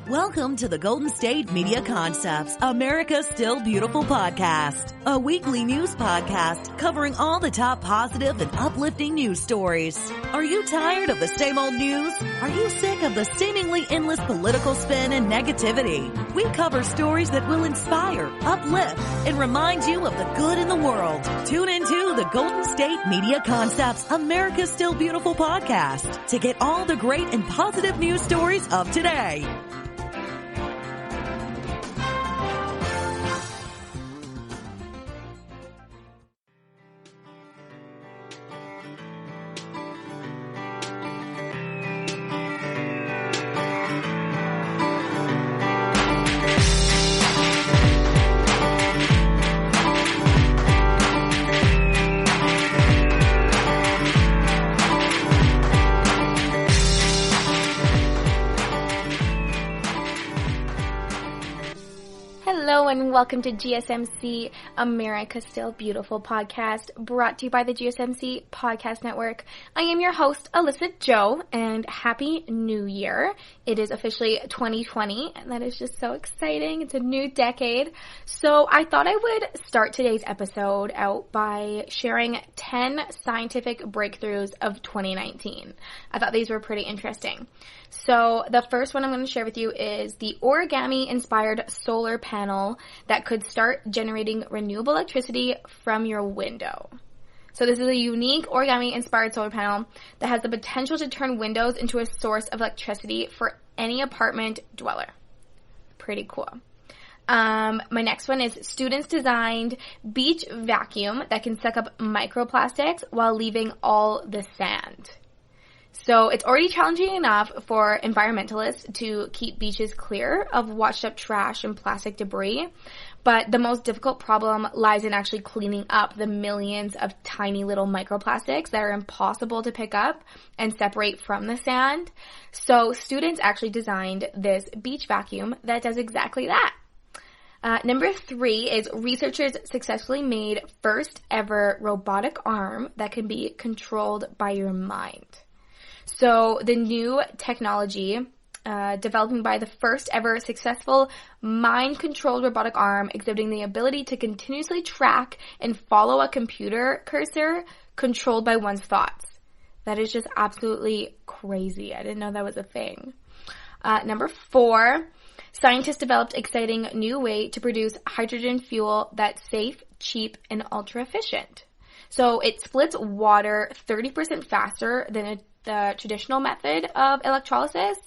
Welcome to the Golden State Media Concepts, America's Still Beautiful podcast, a weekly news podcast covering all the top positive and uplifting news stories. Are you tired of the same old news? Are you sick of the seemingly endless political spin and negativity? We cover stories that will inspire, uplift, and remind you of the good in the world. Tune into the Golden State Media Concepts, America's Still Beautiful podcast to get all the great and positive news stories of today. Hello and welcome to GSMC, America's Still Beautiful podcast, brought to you by the GSMC Podcast Network. I am your host, Alyssa Jo, and Happy New Year. It is officially 2020, and that is just so exciting. It's a new decade. So I thought I would start today's episode out by sharing 10 scientific breakthroughs of 2019. I thought these were pretty interesting. So the first one I'm going to share with you is the origami-inspired solar panel that could start generating renewable electricity from your window. So this is a unique origami-inspired solar panel that has the potential to turn windows into a source of electricity for any apartment dweller. Pretty cool. My next one is students designed beach vacuum that can suck up microplastics while leaving all the sand. So it's already challenging enough for environmentalists to keep beaches clear of washed up trash and plastic debris, but the most difficult problem lies in actually cleaning up the millions of tiny little microplastics that are impossible to pick up and separate from the sand. So students actually designed this beach vacuum that does exactly that. Number 3 is researchers successfully made first ever robotic arm that can be controlled by your mind. So the new technology, developing by the first ever successful mind-controlled robotic arm exhibiting the ability to continuously track and follow a computer cursor controlled by one's thoughts. That is just absolutely crazy. I didn't know that was a thing. Number 4, scientists developed exciting new way to produce hydrogen fuel that's safe, cheap, and ultra-efficient. So it splits water 30% faster than the traditional method of electrolysis,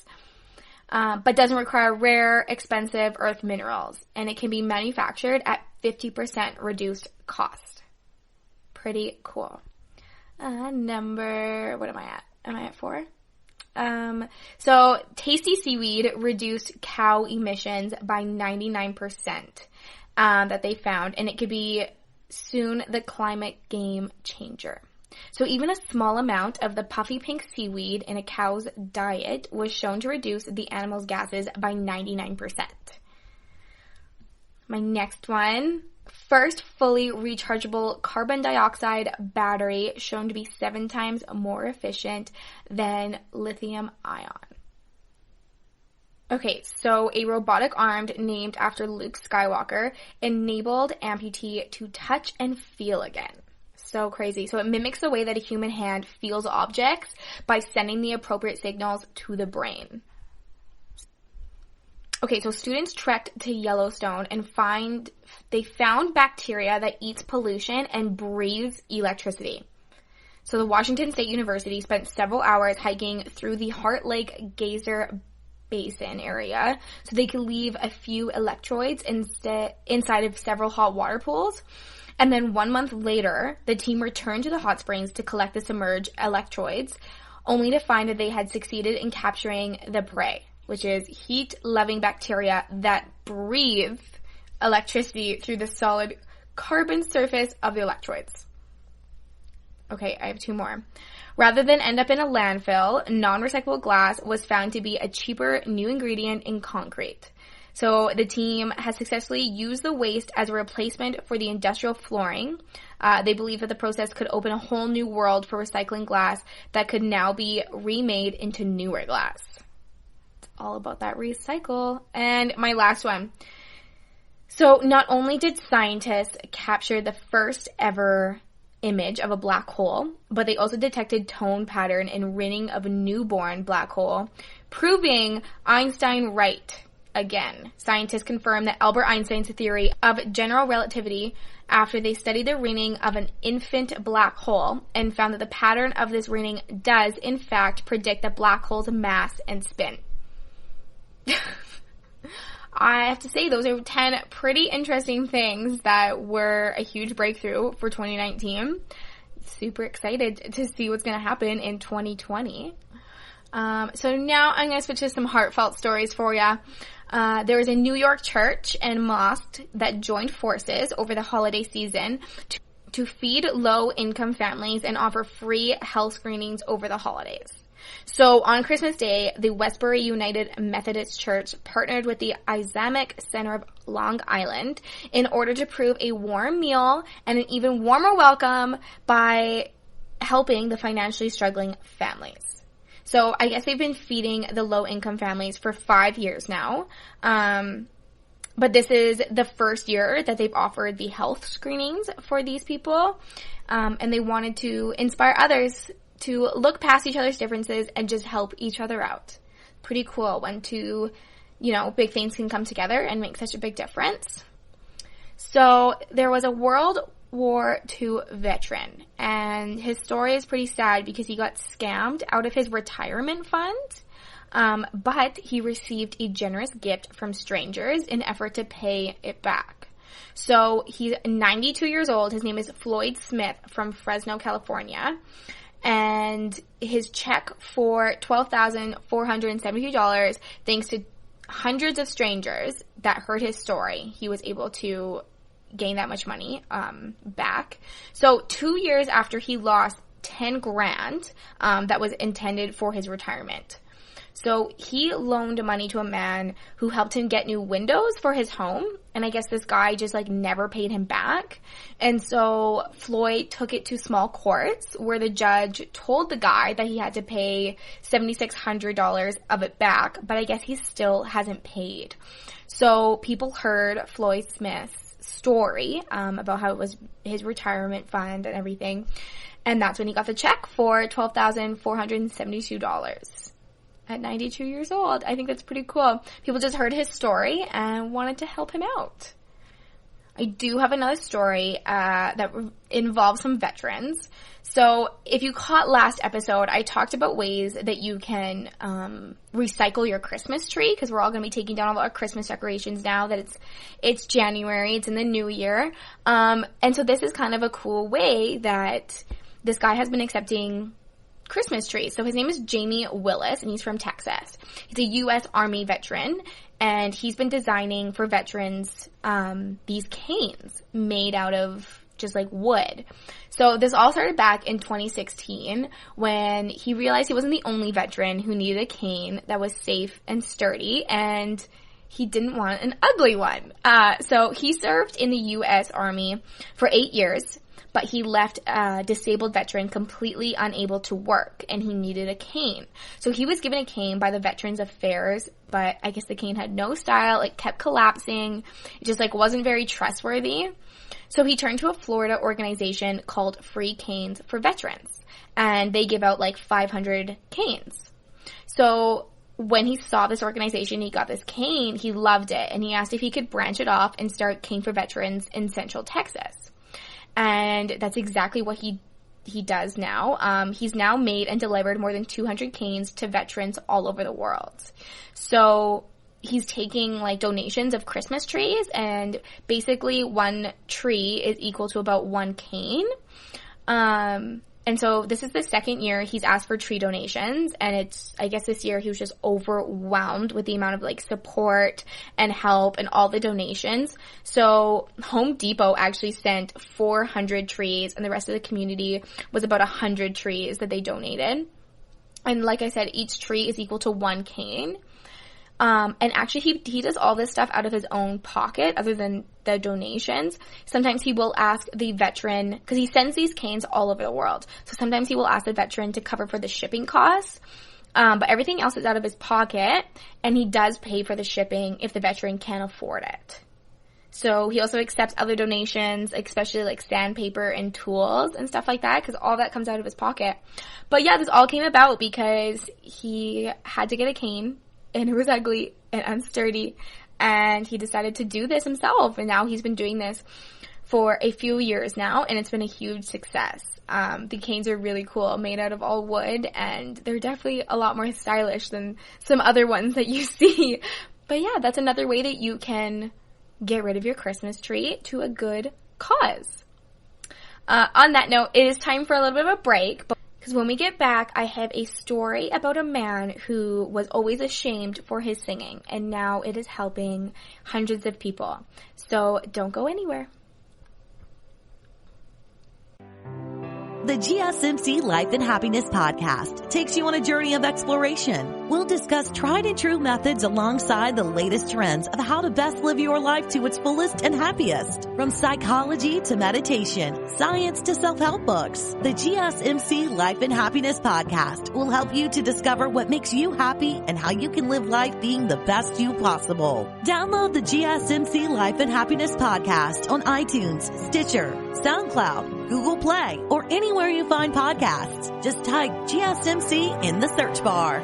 but doesn't require rare, expensive earth minerals, and it can be manufactured at 50% reduced cost. Pretty cool. What am I at? Am I at 4? So tasty seaweed reduced cow emissions by 99%, that they found, and it could be soon the climate game changer. So even a small amount of the puffy pink seaweed in a cow's diet was shown to reduce the animal's gases by 99%. My next one, first fully rechargeable carbon dioxide battery shown to be 7 times more efficient than lithium ion. Okay, so a robotic arm named after Luke Skywalker enabled amputee to touch and feel again. So crazy. So it mimics the way that a human hand feels objects by sending the appropriate signals to the brain. Okay, so students trekked to Yellowstone and they found bacteria that eats pollution and breathes electricity. So the Washington State University spent several hours hiking through the Heart Lake Geyser Basin area so they could leave a few electrodes inside of several hot water pools. And then 1 month later, the team returned to the hot springs to collect the submerged electrodes, only to find that they had succeeded in capturing the prey, which is heat-loving bacteria that breathe electricity through the solid carbon surface of the electrodes. Okay, I have 2 more. Rather than end up in a landfill, non-recyclable glass was found to be a cheaper new ingredient in concrete. So the team has successfully used the waste as a replacement for the industrial flooring. They believe that the process could open a whole new world for recycling glass that could now be remade into newer glass. It's all about that recycle. And my last one. So not only did scientists capture the first ever image of a black hole, but they also detected tone pattern in ring of a newborn black hole, proving Einstein right again. Scientists confirmed that Albert Einstein's theory of general relativity after they studied the ringing of an infant black hole and found that the pattern of this ringing does, in fact, predict the black hole's mass and spin. I have to say, those are 10 pretty interesting things that were a huge breakthrough for 2019. Super excited to see what's going to happen in 2020. So now I'm going to switch to some heartfelt stories for you. There was a New York church and mosque that joined forces over the holiday season to feed low-income families and offer free health screenings over the holidays. So on Christmas Day, the Westbury United Methodist Church partnered with the Islamic Center of Long Island in order to prove a warm meal and an even warmer welcome by helping the financially struggling families. So I guess they've been feeding the low-income families for 5 years now. But this is the first year that they've offered the health screenings for these people. And they wanted to inspire others to look past each other's differences and just help each other out. Pretty cool when two, big things can come together and make such a big difference. So there was a World War II veteran, and his story is pretty sad because he got scammed out of his retirement fund, but he received a generous gift from strangers in an effort to pay it back. So he's 92 years old. His name is Floyd Smith from Fresno, California. And his check for $12,472, thanks to hundreds of strangers that heard his story, he was able to gain that much money back. So 2 years after he lost 10 grand that was intended for his retirement. So he loaned money to a man who helped him get new windows for his home. And I guess this guy just never paid him back. And so Floyd took it to small courts where the judge told the guy that he had to pay $7,600 of it back. But I guess he still hasn't paid. So people heard Floyd Smith's story about how it was his retirement fund and everything. And that's when he got the check for $12,472. At 92 years old. I think that's pretty cool. People just heard his story and wanted to help him out. I do have another story that involves some veterans. So if you caught last episode, I talked about ways that you can recycle your Christmas tree, because we're all going to be taking down all our Christmas decorations now that it's January, it's in the new year. And so this is kind of a cool way that this guy has been accepting Christmas trees. So his name is Jamie Willis, and he's from Texas. He's a U.S. Army veteran, and he's been designing for veterans these canes made out of just wood. So this all started back in 2016 when he realized he wasn't the only veteran who needed a cane that was safe and sturdy, and he didn't want an ugly one. So he served in the U.S. Army for 8 years. But he left a disabled veteran completely unable to work, and he needed a cane. So he was given a cane by the Veterans Affairs, but I guess the cane had no style. It kept collapsing. It just wasn't very trustworthy. So he turned to a Florida organization called Free Canes for Veterans, and they give out 500 canes. So when he saw this organization, he got this cane, he loved it, and he asked if he could branch it off and start Cane for Veterans in Central Texas. And that's exactly what he does now. He's now made and delivered more than 200 canes to veterans all over the world. So he's taking donations of Christmas trees, and basically one tree is equal to about one cane. And so this is the second year he's asked for tree donations, and I guess this year he was just overwhelmed with the amount of support and help and all the donations. So Home Depot actually sent 400 trees, and the rest of the community was about 100 trees that they donated. And like I said, each tree is equal to one cane. And actually he does all this stuff out of his own pocket other than the donations. Sometimes he will ask the veteran, because he sends these canes all over the world. So sometimes he will ask the veteran to cover for the shipping costs. But everything else is out of his pocket, and he does pay for the shipping if the veteran can't afford it. So he also accepts other donations, especially like sandpaper and tools and stuff like that, because all that comes out of his pocket. But yeah, this all came about because he had to get a cane, and it was ugly and unsturdy, and he decided to do this himself, and now he's been doing this for a few years now, and it's been a huge success. The canes are really cool, made out of all wood, and they're definitely a lot more stylish than some other ones that you see. But yeah, that's another way that you can get rid of your Christmas tree to a good cause. On that note, it is time for a little bit of a break, because when we get back, I have a story about a man who was always ashamed for his singing, and now it is helping hundreds of people. So don't go anywhere. The GSMC Life and Happiness podcast takes you on a journey of exploration. We'll discuss tried and true methods alongside the latest trends of how to best live your life to its fullest and happiest. From psychology to meditation, science to self-help books, the GSMC Life and Happiness podcast will help you to discover what makes you happy and how you can live life being the best you possible. Download the GSMC Life and Happiness podcast on iTunes, Stitcher, SoundCloud, Google Play, or anywhere you find podcasts. Just type GSMC in the search bar.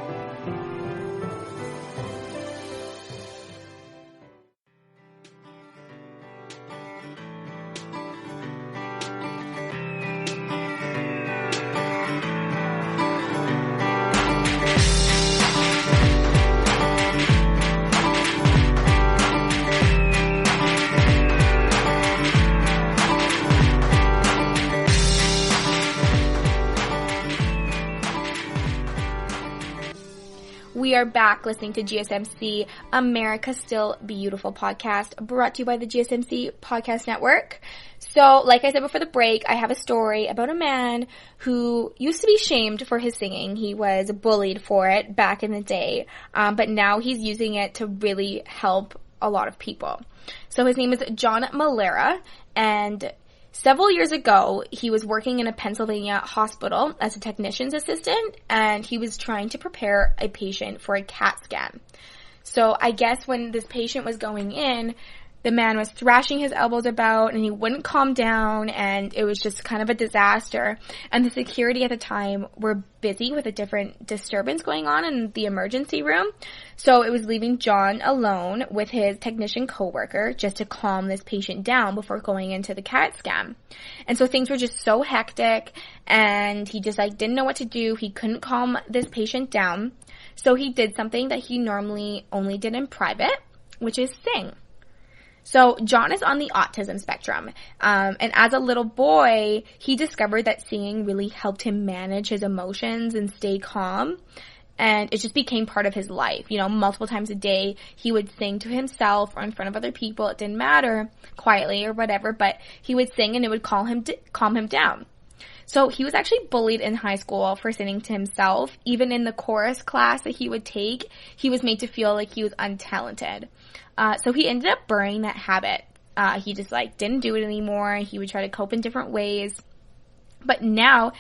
We are back listening to GSMC, America's Still Beautiful podcast, brought to you by the GSMC Podcast Network. So, like I said before the break, I have a story about a man who used to be shamed for his singing. He was bullied for it back in the day, but now he's using it to really help a lot of people. So his name is John Malera, and several years ago, he was working in a Pennsylvania hospital as a technician's assistant, and he was trying to prepare a patient for a CAT scan. So I guess when this patient was going in, the man was thrashing his elbows about, and he wouldn't calm down, and it was just kind of a disaster. And the security at the time were busy with a different disturbance going on in the emergency room. So it was leaving John alone with his technician coworker just to calm this patient down before going into the CAT scan. And so things were just so hectic, and he just didn't know what to do. He couldn't calm this patient down. So he did something that he normally only did in private, which is sing. So John is on the autism spectrum, and as a little boy, he discovered that singing really helped him manage his emotions and stay calm, and it just became part of his life. You know, multiple times a day, he would sing to himself or in front of other people. It didn't matter, quietly or whatever, but he would sing and it would calm him down. So he was actually bullied in high school for singing to himself. Even in the chorus class that he would take, he was made to feel like he was untalented. So he ended up burying that habit. He just didn't do it anymore. He would try to cope in different ways. But now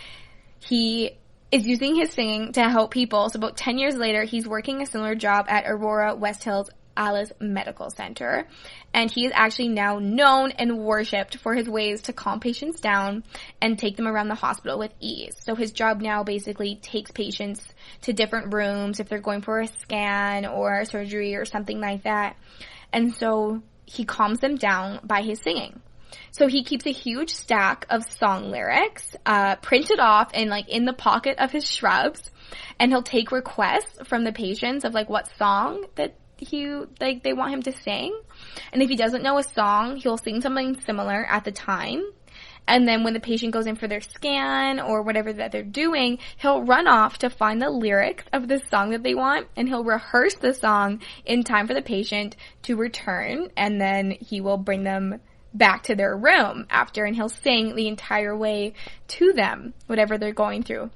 he is using his singing to help people. So about 10 years later, he's working a similar job at Aurora West Hills Alice Medical Center. And he is actually now known and worshipped for his ways to calm patients down and take them around the hospital with ease. So his job now basically takes patients to different rooms if they're going for a scan or surgery or something like that. And so he calms them down by his singing. So he keeps a huge stack of song lyrics, printed off and in the pocket of his shrubs. And he'll take requests from the patients of what song that they want him to sing. And if he doesn't know a song, he'll sing something similar at the time. And then when the patient goes in for their scan or whatever that they're doing, he'll run off to find the lyrics of the song that they want, and he'll rehearse the song in time for the patient to return, and then he will bring them back to their room after, and he'll sing the entire way to them, whatever they're going through.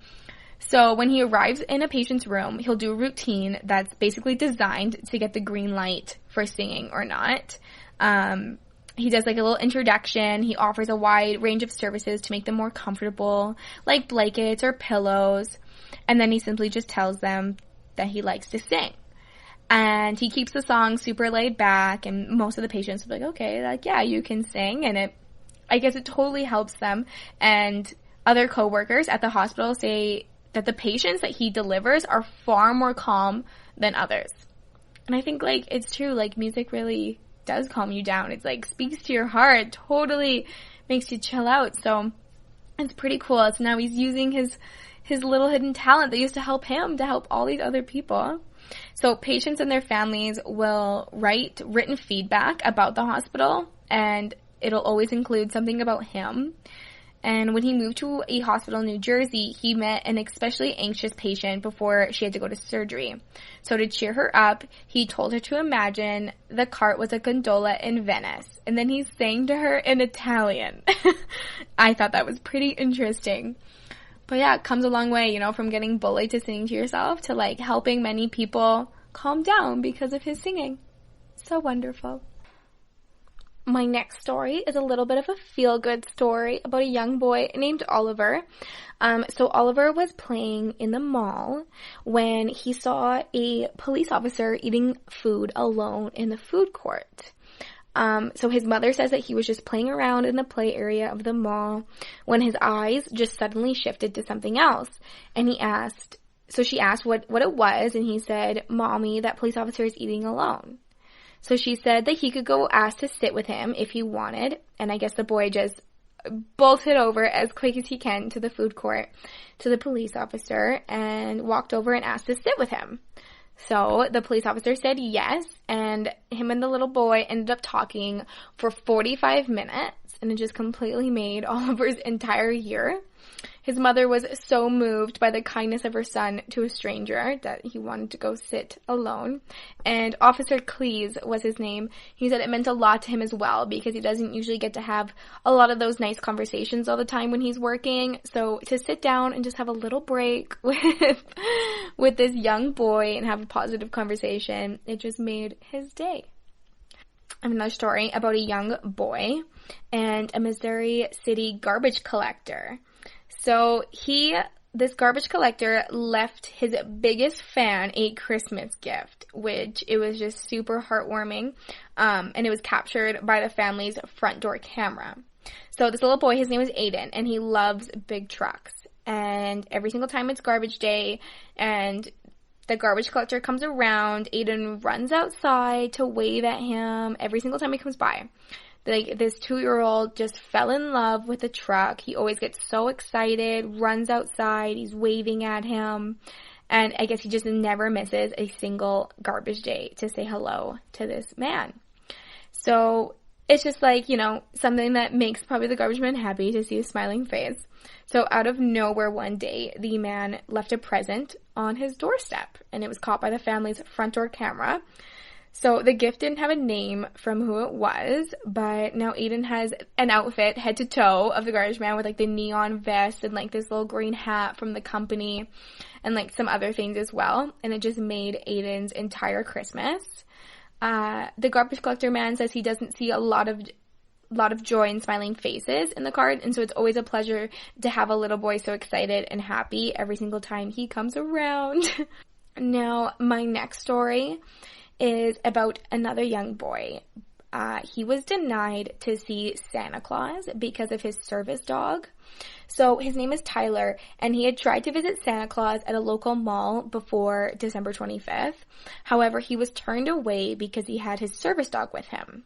So when he arrives in a patient's room, he'll do a routine that's basically designed to get the green light for singing or not. He does a little introduction. He offers a wide range of services to make them more comfortable, like blankets or pillows. and then he simply just tells them that he likes to sing. And he keeps the song super laid back, and most of the patients are like, okay, like, yeah, you can sing, and I guess it totally helps them. And other coworkers at the hospital say that the patients that he delivers are far more calm than others. And I think, like, it's true, like, music really does calm you down. It's, like, speaks to your heart, totally makes you chill out. So it's pretty cool. So now he's using his little hidden talent that used to help him to help all these other people. So patients and their families will write written feedback about the hospital, and it'll always include something about him. And when he moved to a hospital in New Jersey, he met an especially anxious patient before she had to go to surgery. So to cheer her up, he told her to imagine the cart was a gondola in Venice. And then he sang to her in Italian. I thought that was pretty interesting. But yeah, it comes a long way, you know, from getting bullied to singing to yourself to, like, helping many people calm down because of his singing. So wonderful. My next story is a little bit of a feel-good story about a young boy named Oliver. So Oliver was playing in the mall when he saw a police officer eating food alone in the food court. So his mother says that he was just playing around in the play area of the mall when his eyes just suddenly shifted to something else. And she asked what it was, and he said, "Mommy, that police officer is eating alone." So she said that he could go ask to sit with him if he wanted, and I guess the boy just bolted over as quick as he can to the food court to the police officer and walked over and asked to sit with him. So the police officer said yes, and him and the little boy ended up talking for 45 minutes, and it just completely made Oliver's entire year. His mother was so moved by the kindness of her son to a stranger that he wanted to go sit alone. And Officer Cleese was his name. He said it meant a lot to him as well because he doesn't usually get to have a lot of those nice conversations all the time when he's working. So to sit down and just have a little break with this young boy and have a positive conversation, it just made his day. I have another story about a young boy and a Missouri City garbage collector. So this garbage collector left his biggest fan a Christmas gift, which it was just super heartwarming, and it was captured by the family's front door camera. So this little boy, his name is Aiden, and he loves big trucks. And every single time it's garbage day and the garbage collector comes around, Aiden runs outside to wave at him every single time he comes by. Like, this 2-year-old just fell in love with the truck. He always gets so excited, runs outside, he's waving at him, and I guess he just never misses a single garbage day to say hello to this man. So it's just like, you know, something that makes probably the garbage man happy to see his smiling face. So out of nowhere one day, the man left a present on his doorstep, and it was caught by the family's front door camera. So the gift didn't have a name from who it was, but now Aiden has an outfit head to toe of the garbage man with, like, the neon vest and, like, this little green hat from the company and, like, some other things as well. And it just made Aiden's entire Christmas. The garbage collector man says he doesn't see a lot of joy and smiling faces in the card, and so it's always a pleasure to have a little boy so excited and happy every single time he comes around. Now, my next story is about another young boy. He was denied to see Santa Claus because of his service dog. So his name is Tyler, and he had tried to visit Santa Claus at a local mall before December 25th. However, he was turned away because he had his service dog with him.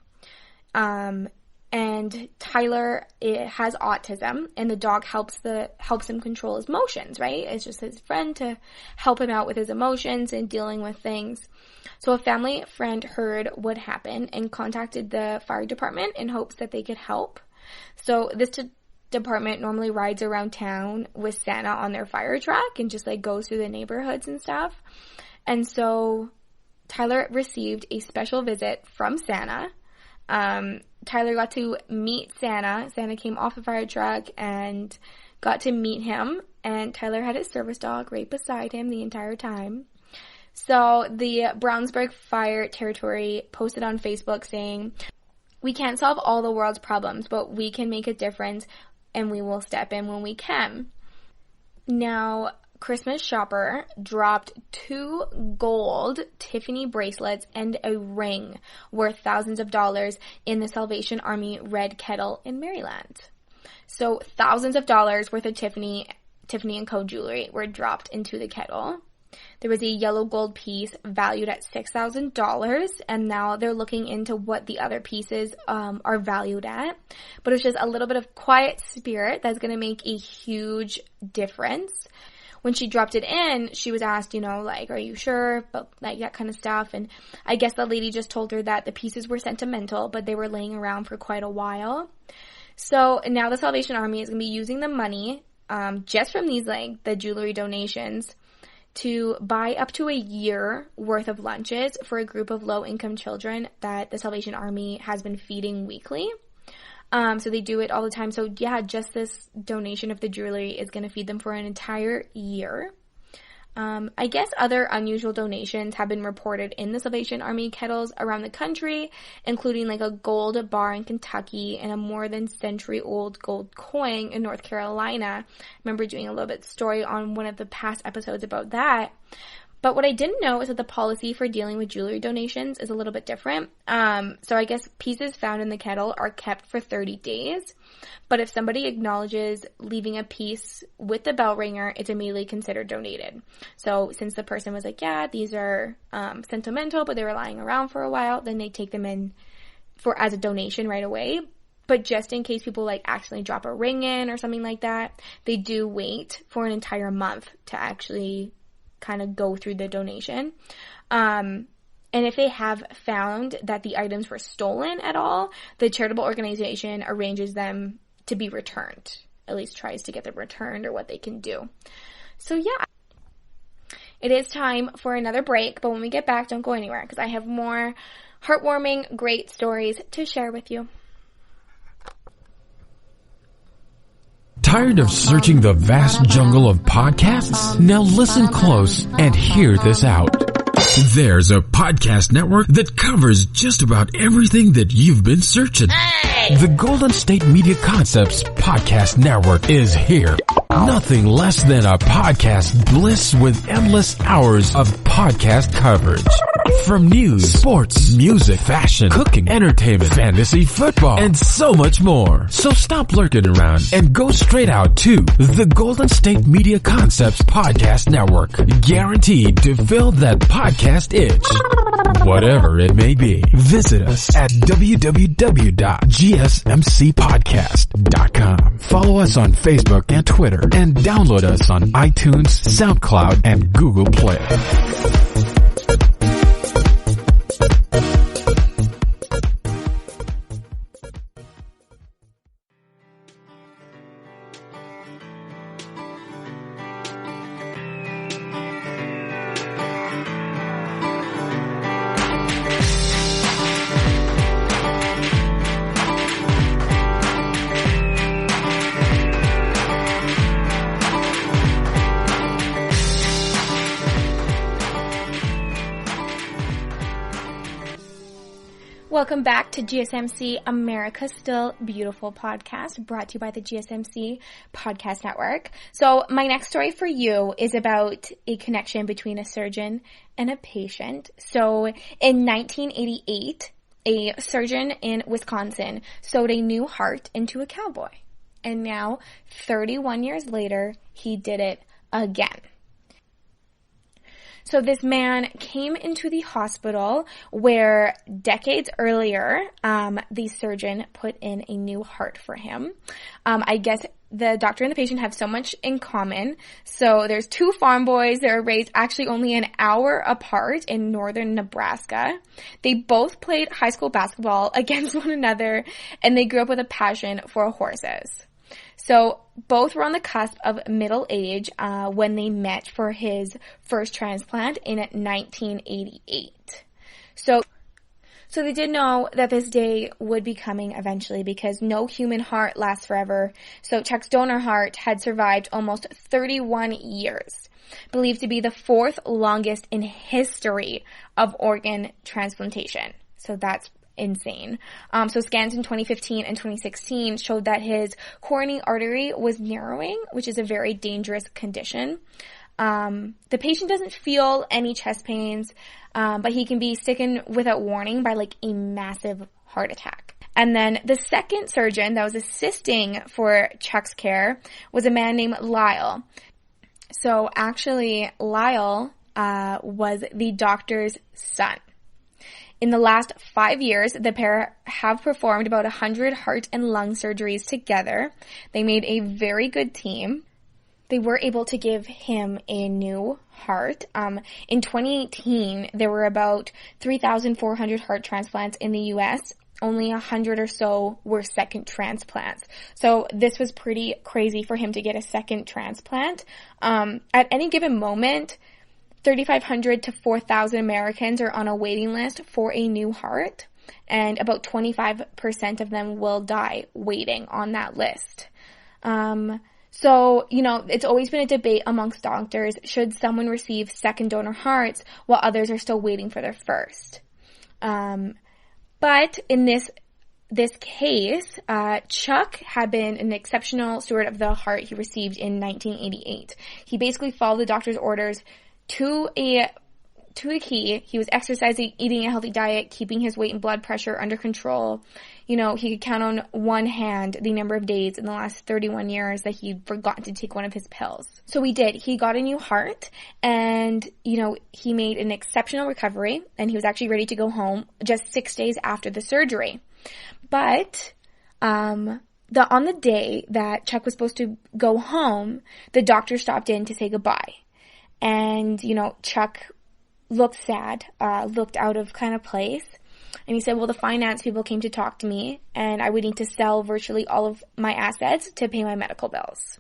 And Tyler has autism, and the dog helps him control his emotions, right? It's just his friend to help him out with his emotions and dealing with things. So a family friend heard what happened and contacted the fire department in hopes that they could help. So this department normally rides around town with Santa on their fire truck and just, like, goes through the neighborhoods and stuff. And so Tyler received a special visit from Santa. Tyler got to meet Santa. Santa came off the fire truck and got to meet him, and Tyler had his service dog right beside him the entire time. So the Brownsburg Fire Territory posted on Facebook saying, "We can't solve all the world's problems, but we can make a difference, and we will step in when we can." Now, Christmas shopper dropped 2 gold Tiffany bracelets and a ring worth thousands of dollars in the Salvation Army Red Kettle in Maryland. So thousands of dollars worth of Tiffany & Co. jewelry were dropped into the kettle. There was a yellow gold piece valued at $6,000, and now they're looking into what the other pieces are valued at. But it's just a little bit of quiet spirit that's going to make a huge difference. When she dropped it in, she was asked, are you sure? But that kind of stuff. And I guess the lady just told her that the pieces were sentimental, but they were laying around for quite a while. So now the Salvation Army is going to be using the money just from these, the jewelry donations to buy up to a year worth of lunches for a group of low-income children that the Salvation Army has been feeding weekly. So they do it all the time. So yeah, just this donation of the jewelry is going to feed them for an entire year. I guess other unusual donations have been reported in the Salvation Army kettles around the country, including a gold bar in Kentucky and a more than century-old gold coin in North Carolina. I remember doing a little bit story on one of the past episodes about that. But what I didn't know is that the policy for dealing with jewelry donations is a little bit different. So I guess pieces found in the kettle are kept for 30 days. But if somebody acknowledges leaving a piece with the bell ringer, it's immediately considered donated. So since the person was yeah, these are sentimental, but they were lying around for a while, then they take them in as a donation right away. But just in case people accidentally drop a ring in or something like that, they do wait for an entire month to actually kind of go through the donation. And if they have found that the items were stolen at all, the charitable organization arranges them to be returned. At least tries to get them returned or what they can do. So yeah, it is time for another break. But when we get back, don't go anywhere because I have more heartwarming, great stories to share with you. Tired of searching the vast jungle of podcasts? Now listen close and hear this out. There's a podcast network that covers just about everything that you've been searching. Hey! The Golden State Media Concepts Podcast Network is here. Nothing less than a podcast bliss with endless hours of podcast coverage. From news, sports, music, fashion, cooking, entertainment, fantasy, football, and so much more. So stop lurking around and go straight out to the Golden State Media Concepts Podcast Network. Guaranteed to fill that podcast itch. Whatever it may be. Visit us at www.gsmcpodcast.com. Follow us on Facebook and Twitter and download us on iTunes, SoundCloud, and Google Play. Welcome back to GSMC America's Still Beautiful podcast, brought to you by the GSMC Podcast Network. So my next story for you is about a connection between a surgeon and a patient. So in 1988, a surgeon in Wisconsin sewed a new heart into a cowboy. And now, 31 years later, he did it again. So this man came into the hospital where decades earlier, the surgeon put in a new heart for him. I guess the doctor and the patient have so much in common. So there's 2 farm boys that are raised actually only an hour apart in northern Nebraska. They both played high school basketball against one another, and they grew up with a passion for horses. So both were on the cusp of middle age when they met for his first transplant in 1988. So they did know that this day would be coming eventually because no human heart lasts forever. So Chuck's donor heart had survived almost 31 years, believed to be the 4th longest in history of organ transplantation. So that's insane. So scans in 2015 and 2016 showed that his coronary artery was narrowing, which is a very dangerous condition. The patient doesn't feel any chest pains, but he can be stricken without warning by like a massive heart attack. And then the second surgeon that was assisting for Chuck's care was a man named Lyle. So actually, Lyle was the doctor's son. In the last 5 years, the pair have performed about 100 heart and lung surgeries together. They made a very good team. They were able to give him a new heart. In 2018, there were about 3,400 heart transplants in the U.S. Only 100 or so were second transplants. So this was pretty crazy for him to get a second transplant. At any given moment, 3,500 to 4,000 Americans are on a waiting list for a new heart, and about 25% of them will die waiting on that list. So, it's always been a debate amongst doctors, should someone receive second donor hearts while others are still waiting for their first? But in this case, Chuck had been an exceptional steward of the heart he received in 1988. He basically followed the doctor's orders to a key. He was exercising, eating a healthy diet, keeping his weight and blood pressure under control. He could count on one hand the number of days in the last 31 years that he'd forgotten to take one of his pills. So he did. He got a new heart, and, he made an exceptional recovery, and he was actually ready to go home just 6 days after the surgery. But on the day that Chuck was supposed to go home, the doctor stopped in to say goodbye. And, Chuck looked sad, looked out of kind of place. And he said, well, the finance people came to talk to me, and I would need to sell virtually all of my assets to pay my medical bills,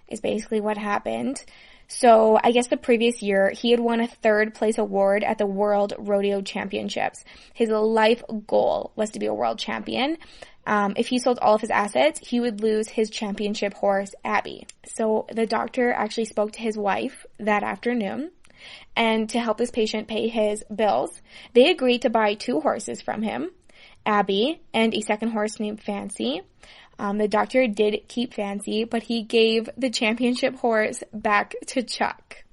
is basically what happened. So I guess the previous year, he had won a 3rd place award at the World Rodeo Championships. His life goal was to be a world champion. If he sold all of his assets, he would lose his championship horse, Abby. So the doctor actually spoke to his wife that afternoon, and to help this patient pay his bills, they agreed to buy 2 horses from him, Abby and a second horse named Fancy. The doctor did keep Fancy, but he gave the championship horse back to Chuck.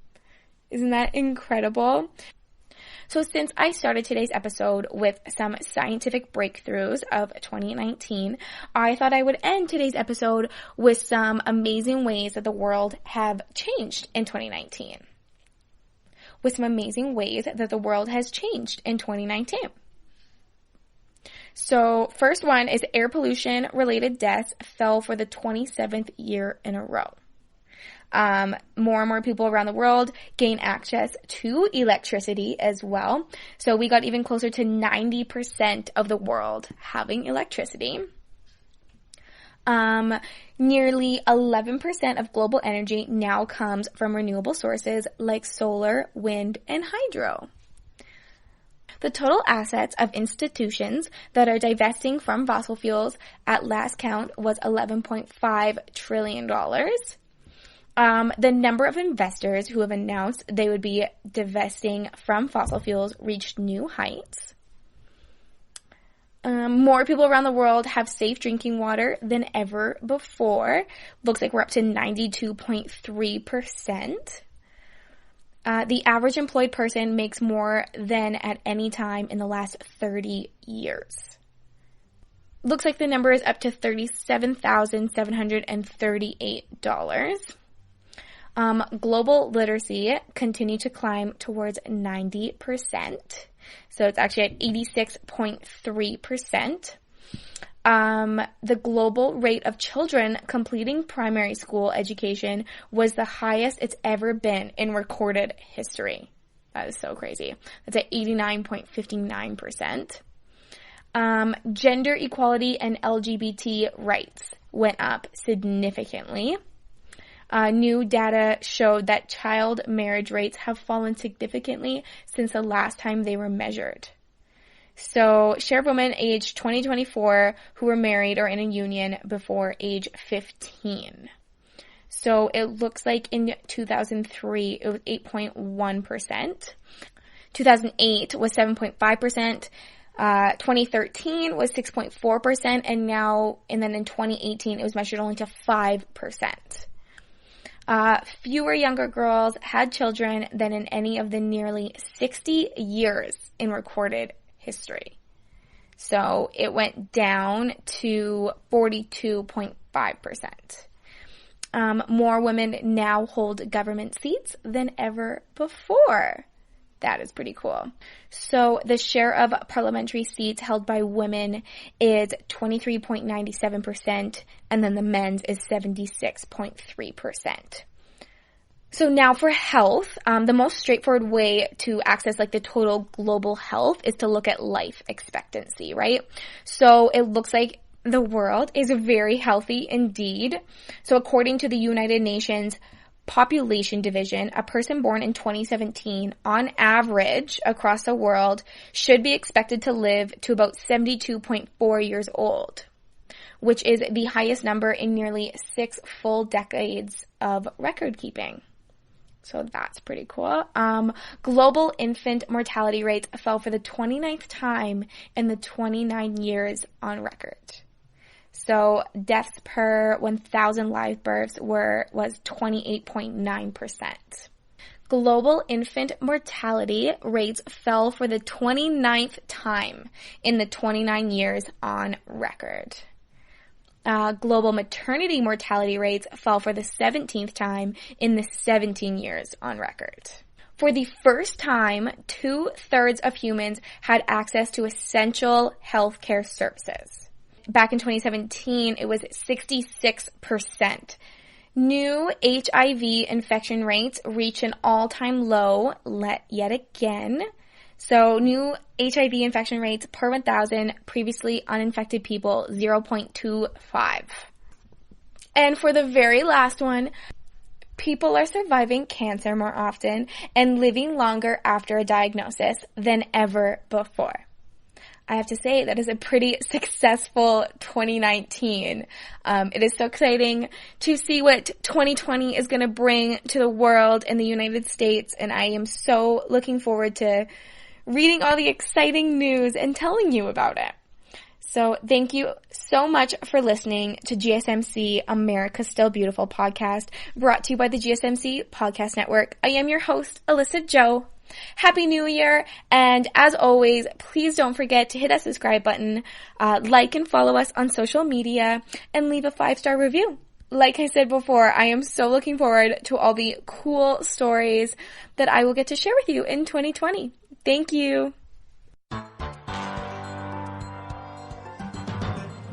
Isn't that incredible? So since I started today's episode with some scientific breakthroughs of 2019, I thought I would end today's episode with some amazing ways that the world have changed in 2019. With some amazing ways that the world has changed in 2019. So first one is air pollution related deaths fell for the 27th year in a row. More and more people around the world gain access to electricity as well. So we got even closer to 90% of the world having electricity. Nearly 11% of global energy now comes from renewable sources like solar, wind, and hydro. The total assets of institutions that are divesting from fossil fuels at last count was $11.5 trillion. The number of investors who have announced they would be divesting from fossil fuels reached new heights. More people around the world have safe drinking water than ever before. Looks like we're up to 92.3%. The average employed person makes more than at any time in the last 30 years. Looks like the number is up to $37,738. Global literacy continued to climb towards 90%. So it's actually at 86.3%. The global rate of children completing primary school education was the highest it's ever been in recorded history. That is so crazy. That's at 89.59%. Gender equality and LGBT rights went up significantly. New data showed that child marriage rates have fallen significantly since the last time they were measured. So, share of women aged 20 to 24 who were married or in a union before age 15. So, it looks like in 2003 it was 8.1%. 2008 was 7.5%. 2013 was 6.4%, and then in 2018 it was measured only to 5%. Fewer younger girls had children than in any of the nearly 60 years in recorded history. So it went down to 42.5%. More women now hold government seats than ever before. That is pretty cool. So the share of parliamentary seats held by women is 23.97%, and then the men's is 76.3%. So now for health, the most straightforward way to access like the total global health is to look at life expectancy, right? So it looks like the world is very healthy indeed. So according to the United Nations Population Division, a person born in 2017, on average across the world, should be expected to live to about 72.4 years old, which is the highest number in nearly 6 full decades of record keeping. So that's pretty cool. Global infant mortality rates fell for the 29th time in the 29 years on record. So deaths per 1,000 live births was 28.9%. Global infant mortality rates fell for the 29th time in the 29 years on record. Global maternity mortality rates fell for the 17th time in the 17 years on record. For the first time, 2/3 of humans had access to essential healthcare services. Back in 2017, it was 66%. New HIV infection rates reached an all-time low yet again. So new HIV infection rates per 1,000 previously uninfected people, 0.25. And for the very last one, people are surviving cancer more often and living longer after a diagnosis than ever before. I have to say that is a pretty successful 2019. It is so exciting to see what 2020 is going to bring to the world and the United States, and I am so looking forward to reading all the exciting news and telling you about it. So thank you so much for listening to GSMC America's Still Beautiful podcast, brought to you by the GSMC Podcast Network. I am your host, Alyssa Jo. Happy New Year, and as always, please don't forget to hit that subscribe button, like and follow us on social media, and leave a 5-star review. Like I said before, I am so looking forward to all the cool stories that I will get to share with you in 2020. Thank you.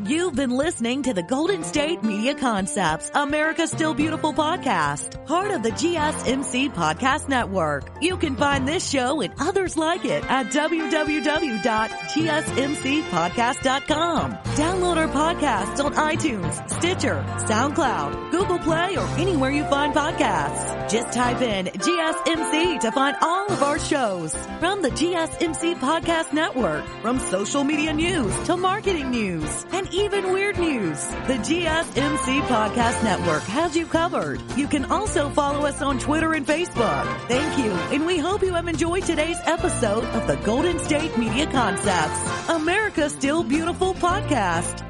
You've been listening to the Golden State Media Concepts, America's Still Beautiful podcast, part of the GSMC Podcast Network. You can find this show and others like it at www.gsmcpodcast.com. Download our podcasts on iTunes, Stitcher, SoundCloud, Google Play, or anywhere you find podcasts. Just type in GSMC to find all of our shows. From the GSMC Podcast Network, from social media news to marketing news, and even weird news, the GSMC Podcast Network has you covered. You can also follow us on Twitter and Facebook. Thank you, and we hope you have enjoyed today's episode of the Golden State Media Concepts, America's Still Beautiful podcast.